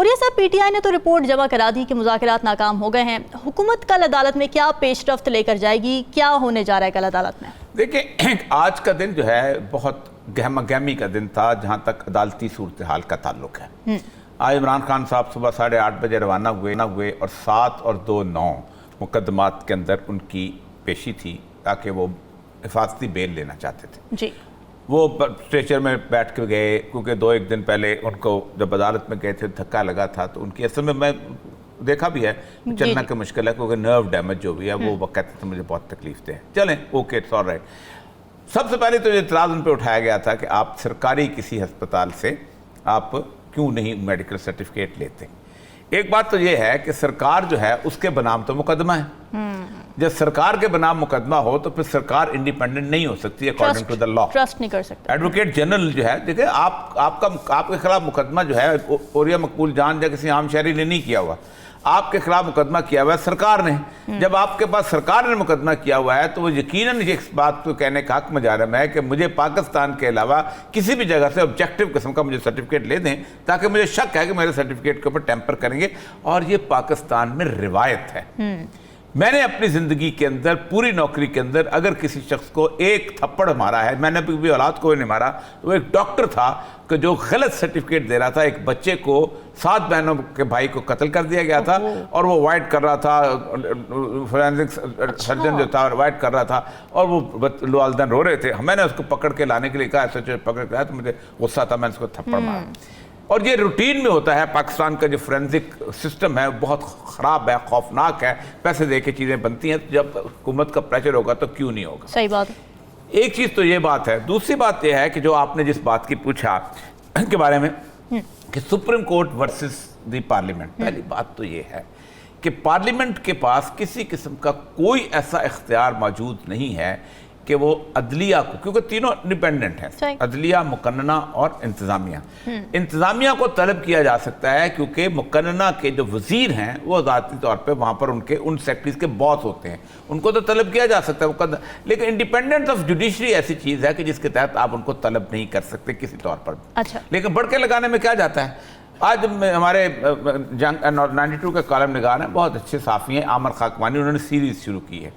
और ये सब पीटीआई ने तो रिपोर्ट जमा करा दी कि मुज़ाकरात नाकाम हो गए हैं। हुकूमत कल अदालत में क्या पेशरफ्त लेकर जाएगी, क्या होने जा रहा है कल अदालत में? देखिए, आज का दिन जो है बहुत गहमा गहमी का दिन था जहाँ तक अदालती सूरत हाल का ताल्लुक है। आज इमरान खान साहब सुबह 8:30 बजे रवाना हुए और 7 और 2-9 मुकदमात के अंदर उनकी पेशी थी ताकि वो हिफाजती बेल लेना चाहते थे जी। वो स्ट्रेचर में बैठ के गए क्योंकि 2-1 दिन पहले उनको जब अदालत में गए थे धक्का लगा था, तो उनकी असल में मैं देखा भी है चलना की मुश्किल है क्योंकि नर्व डैमेज जो भी है वो कहते थे मुझे बहुत तकलीफ थे। चलें, ओके, इट्स ऑल राइट। सबसे पहले तो ये इतराज़ उन पर उठाया गया था कि आप सरकारी किसी अस्पताल से आप क्यों नहीं मेडिकल सर्टिफिकेट लेते। एक बात तो ये है कि सरकार जो है उसके बनाम तो मुकदमा है। जब सरकार के बनाम मुकदमा हो तो फिर सरकार इंडिपेंडेंट नहीं हो सकती according to the law, trust नहीं कर सकते। एडवोकेट जनरल जो है, देखिए आपके खिलाफ मुकदमा जो है ओरिया मकबूल जान या किसी आम शहरी ने नहीं किया हुआ, आपके खिलाफ मुकदमा किया हुआ है सरकार ने। जब आपके पास सरकार ने मुकदमा किया हुआ है तो वो यकीनन इस बात को कहने का हक मुजारम है कि मुझे पाकिस्तान के अलावा किसी भी जगह से ऑब्जेक्टिव किस्म का मुझे सर्टिफिकेट ले दें ताकि मुझे शक है कि मेरे सर्टिफिकेट के ऊपर टेम्पर करेंगे। और ये पाकिस्तान में रिवायत है। मैंने अपनी ज़िंदगी के अंदर पूरी नौकरी के अंदर अगर किसी शख्स को एक थप्पड़ मारा है, मैंने भी औलाद को नहीं मारा, तो वो एक डॉक्टर था कि जो गलत सर्टिफिकेट दे रहा था। एक बच्चे को 7 बहनों के भाई को कत्ल कर दिया गया था और वो वाइट कर रहा था, फोरेंसिक सर्जन जो था वाइट कर रहा था और वो वालिदैन रो रहे थे। मैंने उसको पकड़ के लाने के लिए कहा, ऐसे पकड़ के आया तो मुझे गुस्सा था, मैंने उसको थप्पड़ मारा। और ये रूटीन में होता है। पाकिस्तान का जो फोरेंसिक सिस्टम है बहुत ख़राब है, खौफनाक है, पैसे दे के चीज़ें बनती हैं। जब हुकूमत का प्रेशर होगा तो क्यों नहीं होगा। सही बात है। एक चीज़ तो ये बात है। दूसरी बात यह है कि जो आपने जिस बात की पूछा के बारे में कि supreme court versus the parliament, पहली बात तो ये है कि पार्लियामेंट के पास किसी किस्म का कोई ऐसा इख्तियार मौजूद नहीं है कि वो अदलिया को, क्योंकि तीनों इंडिपेंडेंट हैं, अदलिया, मुकन्नना और इंतज़ामिया। इंतज़ामिया को तलब किया जा सकता है क्योंकि मुकन्नना के जो वज़ीर हैं वो ज़ाती तौर पे वहाँ पर उनके उन सेक्टरीज के बॉस होते हैं, उनको तो तलब किया जा सकता है। लेकिन इंडिपेंडेंस ऑफ जुडिशरी ऐसी चीज़ है कि जिसके तहत आप उनको तलब नहीं कर सकते किसी तौर पर। अच्छा। लेकिन बढ़ के लगाने में क्या जाता है। आज हमारे 92 के कॉलम निगार हैं, बहुत अच्छे साफ़ी हैं, आमर खाकवानी, उन्होंने सीरीज़ शुरू की है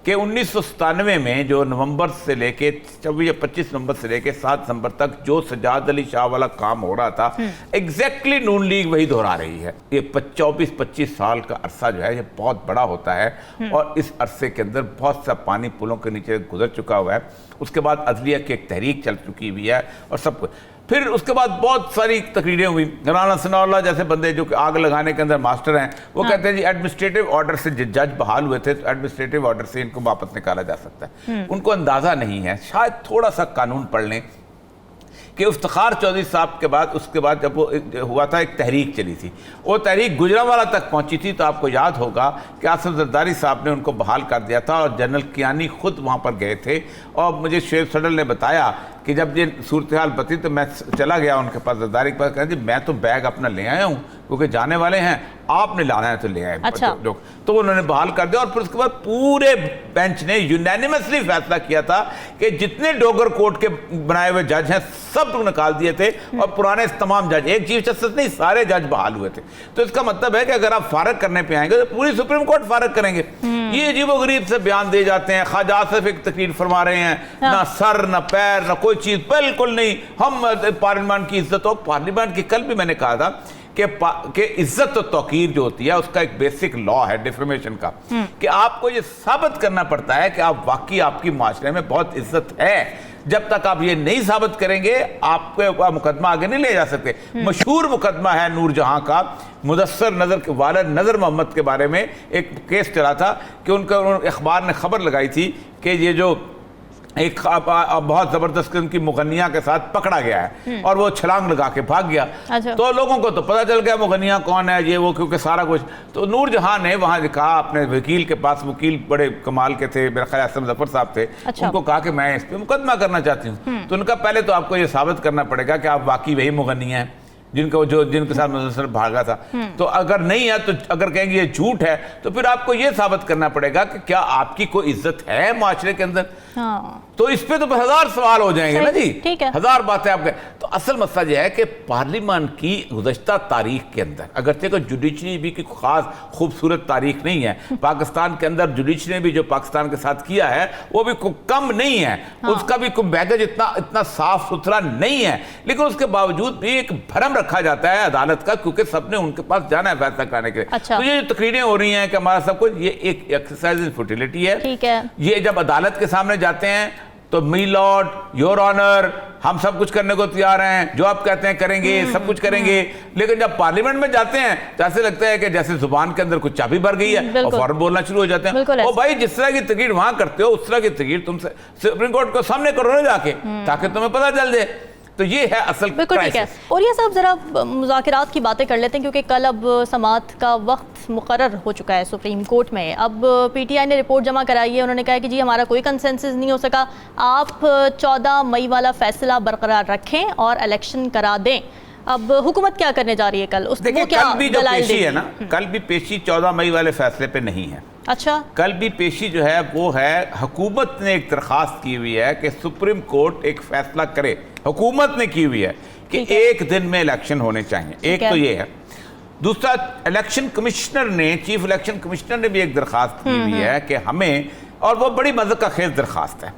कि 1997 में जो नवंबर से लेके 24 या 25 नवंबर से लेके 7 दिसंबर तक जो सजाद अली शाह वाला काम हो रहा था, एग्जैक्टली नून लीग वही दोहरा रही है। ये 24-25 साल का अरसा जो है ये बहुत बड़ा होता है और इस अरसे के अंदर बहुत सा पानी पुलों के नीचे गुजर चुका हुआ है। उसके बाद अदलिया की एक तहरीक चल चुकी हुई है और सब कुछ। फिर उसके बाद बहुत सारी तकरीरें हुई। राना सनाउल्लाह जैसे बंदे जो कि आग लगाने के अंदर मास्टर हैं, वो कहते हैं जी एडमिनिस्ट्रेटिव ऑर्डर से जज बहाल हुए थे तो एडमिनिस्ट्रेटिव ऑर्डर से इनको वापस निकाला जा सकता है। उनको अंदाज़ा नहीं है, शायद थोड़ा सा कानून पढ़ लें कि इफ्तिखार चौधरी साहब के बाद उसके बाद जब वो हुआ था एक तहरीक चली थी, वो तहरीक गुजरांवाला तक पहुंची थी, तो आपको याद होगा कि आसिफ जरदारी साहब ने उनको बहाल कर दिया था और जनरल कियानी खुद वहाँ पर गए थे। और मुझे शेख सडल ने बताया कि जब ये सूरत हाल बती तो मैं चला गया उनके पास, जरदारी के पास, कहा जी मैं तो बैग अपना ले आया हूँ क्योंकि जाने वाले हैं, आपने लाना है तो ले आए। अच्छा। तो उन्होंने बहाल कर दिया और फिर उसके बाद पूरे बेंच ने यूनैनिमसली फैसला किया था कि जितने डोगर कोर्ट के बनाए हुए जज हैं सब निकाल दिए थे और पुराने तमाम जज, एक चीफ जस्टिस नहीं, सारे जज बहाल हुए थे। तो इसका मतलब है कि अगर आप फारग करने पे आएंगे तो पूरी सुप्रीम कोर्ट फारग करेंगे। ये अजीबोगरीब से बयान दिए जाते हैं। ख्वाजा आसिफ एक तकरीर फरमा रहे हैं, ना सर ना पैर ना कोई चीज, बिल्कुल नहीं, हम पार्लियामेंट की इज्जत हो। पार्लियामेंट की कल भी मैंने कहा था कि इज्जत और तौकीर जो होती है उसका एक बेसिक लॉ है डिफेमेशन का, कि आपको ये साबित करना पड़ता है कि आप वाकई आपकी माशरे में बहुत इज्जत है। जब तक आप ये नहीं साबित करेंगे आपके मुकदमा आगे नहीं ले जा सकते। मशहूर मुकदमा है नूरजहां का, मुदस्सर नजर के वालिद नजर मोहम्मद के बारे में एक केस चला था कि उनका अखबार ने खबर लगाई थी कि ये जो एक बहुत जबरदस्त किस्म की मुगनिया के साथ पकड़ा गया है और वो छलांग लगा के भाग गया। अच्छा। तो लोगों को तो पता चल गया मुगनिया कौन है, ये वो, क्योंकि सारा कुछ। तो नूरजहां ने वहां कहा अपने वकील के पास, वकील बड़े कमाल के थे, मेरा ख्याल असम जफर साहब थे। अच्छा। उनको कहा कि मैं इस पर मुकदमा करना चाहती हूँ। तो उनका पहले तो आपको ये साबित करना पड़ेगा कि आप वाकई वही मुगनिया हैं जिनके साथ मुसलसल भागा था। तो अगर नहीं है, तो अगर कहेंगे ये झूठ है, तो फिर आपको ये साबित करना पड़ेगा कि क्या आपकी कोई इज्जत है माशरे के अंदर। हाँ तो इस पे तो 1000 सवाल हो जाएंगे ना जी, ठीक है। 1000 बातें आपके। तो असल मसला यह है कि पार्लियामान की गुज़श्ता तारीख के अंदर, अगरचे को जुडिशरी भी कोई खास खूबसूरत तारीख नहीं है, पाकिस्तान के अंदर जुडिशरी ने भी जो पाकिस्तान के साथ किया है वो भी कम नहीं है, उसका भी कोई बैगेज इतना साफ सुथरा नहीं है, लेकिन उसके बावजूद भी एक भरम रखा जाता है अदालत का, क्योंकि सबने उनके पास जाना है फैसला कराने के लिए। अच्छा। तो ये जो तकरीरें हो रही हैं कि हमारा सब कुछ, ये एक एक्सरसाइज इन फुटिलिटी है। ठीक है। ये जब अदालत के सामने जाते हैं तो मी लॉर्ड, योर ऑनर, हम सब कुछ करने को तैयार हैं, जो आप कहते हैं करेंगे, सब कुछ करेंगे। लेकिन जब पार्लियामेंट में जाते हैं तो ऐसे लगता है कि जैसे जुबान के अंदर कुछ चाबी भर गई है और फौरन बोलना शुरू हो जाते हैं। ओ भाई, जिस तरह की तकरीर वहां करते हो उस तरह की तकरीर तुम सुप्रीम कोर्ट को सामने करो ना जाके, ताकि तुम्हें पता चल जाए। तो ये है असल बिल्कुल ठीक है। और ये साहब जरा मुज़ाकरात की बातें कर लेते हैं, क्योंकि कल अब समाअत का वक्त मुकर्रर हो चुका है सुप्रीम कोर्ट में। अब पीटीआई ने रिपोर्ट जमा कराई है, उन्होंने कहा कि जी हमारा कोई कंसेंसस नहीं हो सका, आप 14 मई वाला फैसला बरकरार रखें और इलेक्शन करा दें। अब हुकूमत क्या करने जा रही है कल? देखिए, कल भी जो पेशी है ना, कल भी पेशी 14 मई वाले फैसले पे नहीं है। अच्छा। कल भी पेशी जो है वो है, हुकूमत ने एक दरखास्त की हुई है कि सुप्रीम कोर्ट एक फैसला करे, हुकूमत ने की हुई है कि एक दिन में इलेक्शन होने चाहिए। एक तो ये है। दूसरा, इलेक्शन कमिश्नर ने, चीफ इलेक्शन कमिश्नर ने भी एक दरखास्त की हुई है कि हमें, और वो बड़ी मज़े का खेज दरखास्त है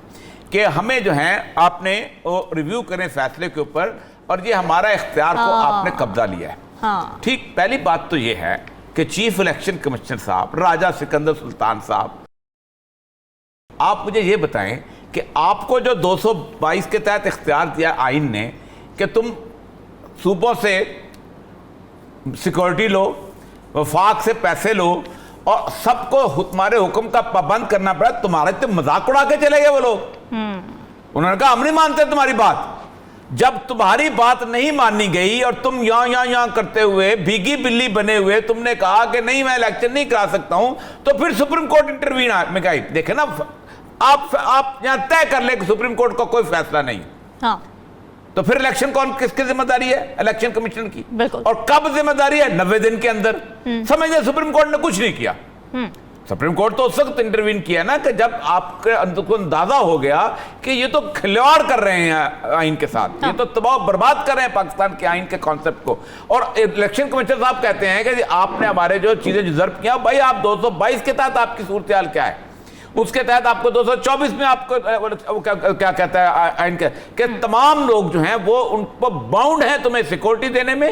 कि हमें जो है आपने वो रिव्यू करें फैसले के ऊपर, और ये हमारा इख्तियार को आपने कब्जा लिया है। हाँ। ठीक, पहली बात तो ये है कि चीफ इलेक्शन कमिश्नर साहब राजा सिकंदर सुल्तान साहब, आप मुझे ये बताएं कि आपको जो 222 के तहत इख्तियार दिया आइन ने कि तुम सूबों से सिक्योरिटी लो, वफाक से पैसे लो और सबको तुम्हारे हुक्म का पाबंद करना पड़ा, तुम्हारे तो मजाक उड़ा के चले गए वो लोग। उन्होंने कहा हम नहीं मानते तुम्हारी बात। जब तुम्हारी बात नहीं मानी गई और तुम यहाँ करते हुए भीगी बिल्ली बने हुए तुमने कहा कि नहीं मैं इलेक्शन नहीं करा सकता हूं, तो फिर सुप्रीम कोर्ट इंटरवीन में गई। देखे ना, आप यहां तय कर ले कि सुप्रीम कोर्ट का कोई फैसला नहीं। हाँ। तो फिर इलेक्शन कौन, किसकी जिम्मेदारी है? इलेक्शन कमीशन की। और कब जिम्मेदारी है? 90 दिन के अंदर। समझे, सुप्रीम कोर्ट ने कुछ नहीं किया। सुप्रीम कोर्ट तो उस वक्त इंटरवीन किया ना कि जब आपके अंदर को अंदाजा हो गया कि ये तो खिलवाड़ कर रहे हैं आइन के साथ। हाँ। ये तो तबाह बर्बाद कर रहे हैं पाकिस्तान के आइन के कॉन्सेप्ट को। और इलेक्शन कमिश्नर साहब कहते हैं कि आपने हमारे जो चीजें डिजर्व किया, भाई आप 222 के तहत आपकी सूरत हाल क्या है, उसके तहत आपको 224 में आपको क्या कहता है आइन के तमाम लोग जो हैं वो उन पर बाउंड है तुम्हें सिक्योरिटी देने में,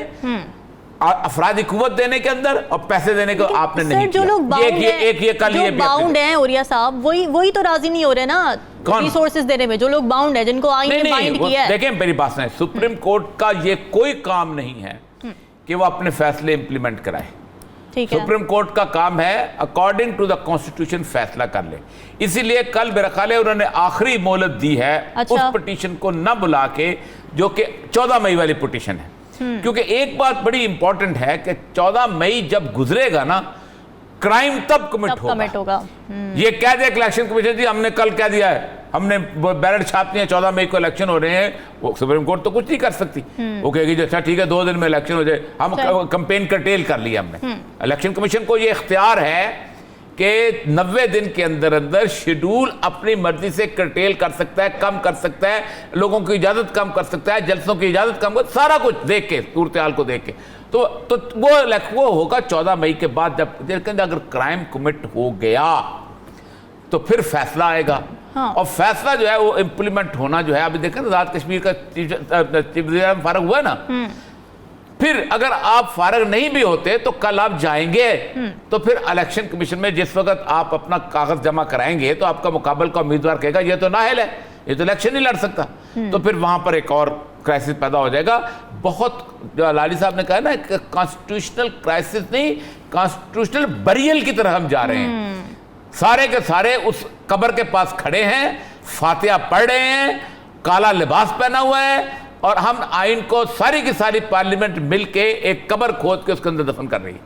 अफरादी कुव्वत देने के अंदर, और पैसे देने को आपने नहीं जो लोग बाउंड हैं उरिया साहब, वही तो राजी नहीं हो रहे ना रिसोर्सेज देने में, जो लोग बाउंड है, जिनको आइन ने बाइंड किया है। देखें मेरी बात सुनें, सुप्रीम कोर्ट का ये कोई काम नहीं है कि वो अपने फैसले इंप्लीमेंट कराए। सुप्रीम कोर्ट का काम है अकॉर्डिंग टू द कॉन्स्टिट्यूशन फैसला कर ले। इसीलिए कल मेरा ख्याल है उन्होंने आखिरी मोहलत दी है उस पिटीशन को न बुला के, जो कि 14 मई वाली पिटीशन है। क्योंकि एक बात बड़ी इंपॉर्टेंट है कि 14 मई जब गुजरेगा ना, क्राइम तब कमिट होगा। ये कह दे इलेक्शन कमीशन जी हमने कल कह दिया है, हमने बैलेट छापनी है, 14 मई को इलेक्शन हो रहे हैं, वो सुप्रीम कोर्ट तो कुछ नहीं कर सकती। वो कहेगी अच्छा ठीक है 2 दिन में इलेक्शन हो जाए, हम कैंपेन कर्टेल कर लिया हमने। इलेक्शन कमीशन को ये इख्तियार है कि 90 दिन के अंदर अंदर शेड्यूल अपनी मर्जी से कर्टेल कर सकता है, कम कर सकता है, लोगों की इजाजत कम कर सकता है, जलसों की इजाजत कम कर, सारा कुछ देख के, सूरत हाल को देख के। तो वो होगा 14 मई के बाद, जब अगर क्राइम कमिट हो गया तो फिर फैसला आएगा। हाँ। और फैसला जो है वो इंप्लीमेंट होना जो है, अभी देखें ना आजाद कश्मीर का चीफ फारग हुआ ना, फिर अगर आप फारग नहीं भी होते तो कल आप जाएंगे तो फिर इलेक्शन कमीशन में जिस वक्त आप अपना कागज जमा कराएंगे तो आपका मुकाबल का उम्मीदवार कहेगा ये तो नाअहल है, ये तो इलेक्शन नहीं लड़ सकता। तो फिर वहां पर एक और क्राइसिस पैदा हो जाएगा। बहुत जो लाली साहब ने कहा ना, कॉन्स्टिट्यूशनल क्राइसिस नहीं, कॉन्स्टिट्यूशनल बरियल की तरह हम जा रहे हैं। सारे के सारे उस कब्र के पास खड़े हैं, फातिहा पढ़ रहे हैं, काला लिबास पहना हुआ है, और हम आइन को सारी की सारी पार्लियामेंट मिलके एक कब्र खोद के उसके अंदर दफन कर रही है।